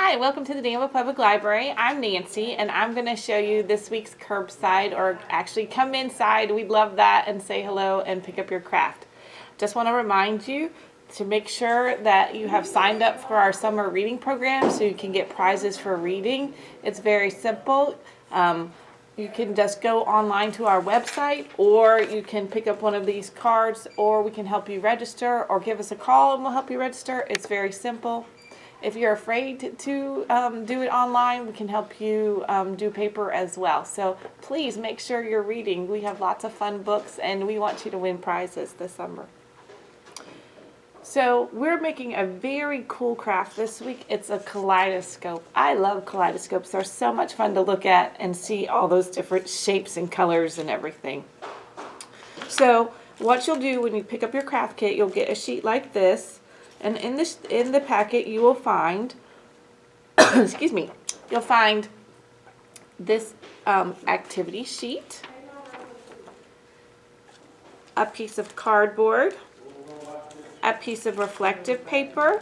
Hi, welcome to the Danville Public Library. I'm Nancy, and I'm going to show you this week's curbside, or actually come inside. We'd love that, and say hello and pick up your craft. Just want to remind you to make sure that you have signed up for our summer reading program so you can get prizes for reading. It's very simple. You can just go online to our website, or you can pick up one of these cards, or we can help you register, or give us a call and we'll help you register. It's very simple. If you're afraid to do it online, we can help you do paper as well. So please make sure you're reading. We have lots of fun books, and we want you to win prizes this summer. So we're making a very cool craft this week. It's a kaleidoscope. I love kaleidoscopes. They're so much fun to look at and see all those different shapes and colors and everything. So what you'll do when you pick up your craft kit, you'll get a sheet like this. And in the packet, you will find, excuse me, you'll find this activity sheet, a piece of cardboard, a piece of reflective paper,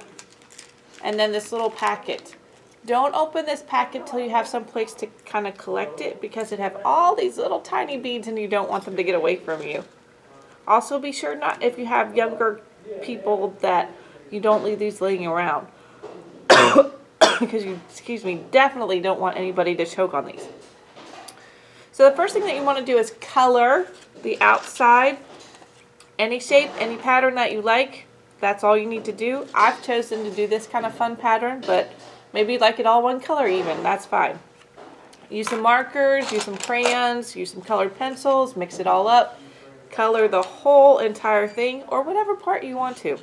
and then this little packet. Don't open this packet till you have some place to kind of collect it, because it have all these little tiny beads and you don't want them to get away from you. Also, be sure not, if you have younger people, that you don't leave these laying around because you, definitely don't want anybody to choke on these. So the first thing that you want to do is color the outside. Any shape, any pattern that you like, that's all you need to do. I've chosen to do this kind of fun pattern, but maybe you'd like it all one color even, that's fine. Use some markers, use some crayons, use some colored pencils, mix it all up, color the whole entire thing, or whatever part you want to.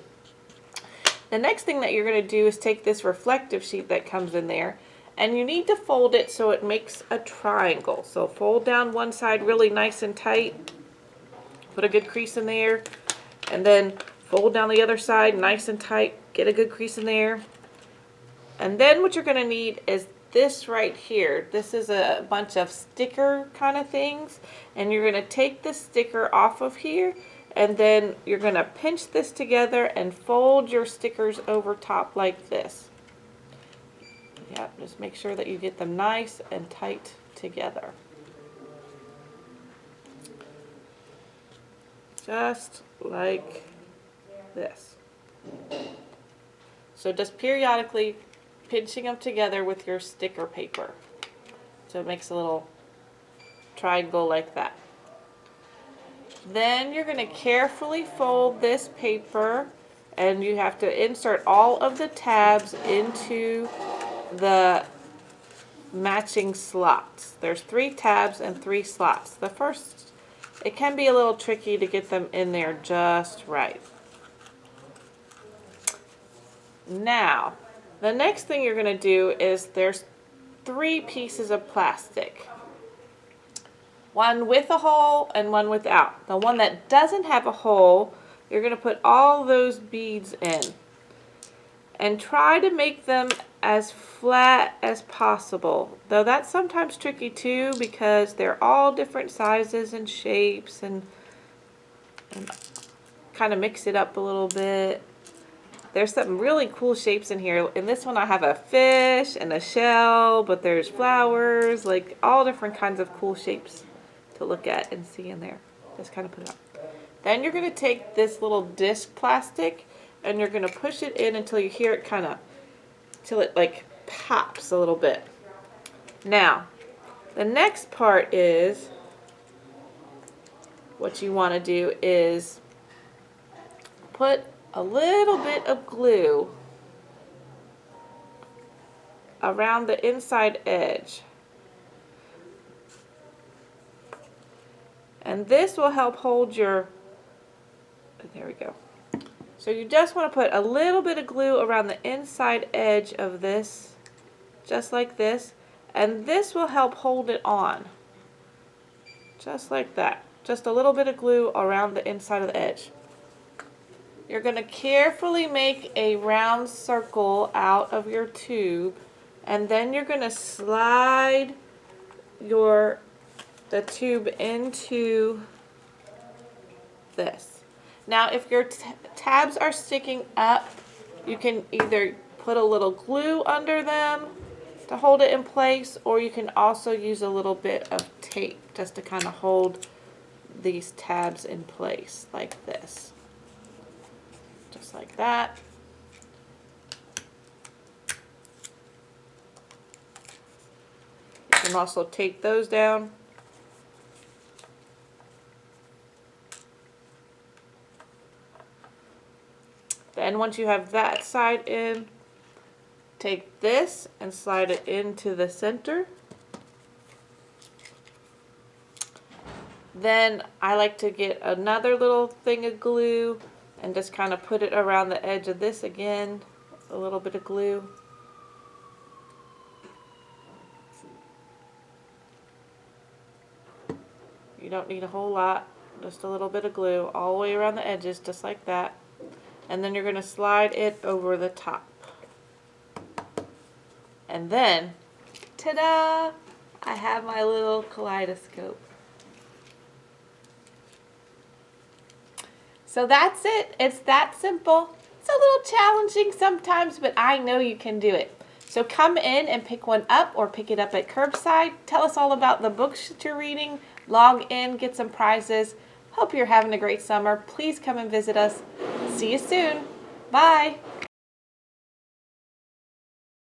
The next thing that you're going to do is take this reflective sheet that comes in there, and you need to fold it so it makes a triangle. So fold down one side really nice and tight, put a good crease in there, and then fold down the other side nice and tight, get a good crease in there. And then what you're going to need is this right here. This is a bunch of sticker kind of things, and you're going to take the sticker off of here, and then you're going to pinch this together and fold your stickers over top like this. Yep, just make sure that you get them nice and tight together. Just like this. So just periodically pinching them together with your sticker paper. So it makes a little triangle like that. Then you're going to carefully fold this paper, and you have to insert all of the tabs into the matching slots. There's 3 tabs and 3 slots. The first, it can be a little tricky to get them in there just right. Now, the next thing you're going to do is there's 3 pieces of plastic. One with a hole and one without. The one that doesn't have a hole, you're going to put all those beads in. And try to make them as flat as possible. Though that's sometimes tricky too, because they're all different sizes and shapes, and kind of mix it up a little bit. There's some really cool shapes in here. In this one I have a fish and a shell, but there's flowers, like all different kinds of cool shapes to look at and see in there. Just kind of put it up. Then you're going to take this little disc plastic, and you're going to push it in until you hear it kind of, till it like pops a little bit. Now, the next part is, what you want to do is put a little bit of glue around the inside edge. And this will help hold your, there we go. So you just want to put a little bit of glue around the inside edge of this, just like this, and this will help hold it on. Just like that. Just a little bit of glue around the inside of the edge. You're going to carefully make a round circle out of your tube, and then you're going to slide the tube into this. Now if your tabs are sticking up, You can either put a little glue under them to hold it in place, or you can also use a little bit of tape just to kind of hold these tabs in place like this. Just like that. You can also tape those down. Then once you have that side in, take this and slide it into the center. Then I like to get another little thing of glue and just kind of put it around the edge of this again, a little bit of glue. You don't need a whole lot, just a little bit of glue all the way around the edges, just like that. And then you're going to slide it over the top. And then, ta-da! I have my little kaleidoscope. So that's it. It's that simple. It's a little challenging sometimes, but I know you can do it. So come in and pick one up or pick it up at curbside. Tell us all about the books that you're reading. Log in, get some prizes. Hope you're having a great summer. Please come and visit us. See you soon. Bye.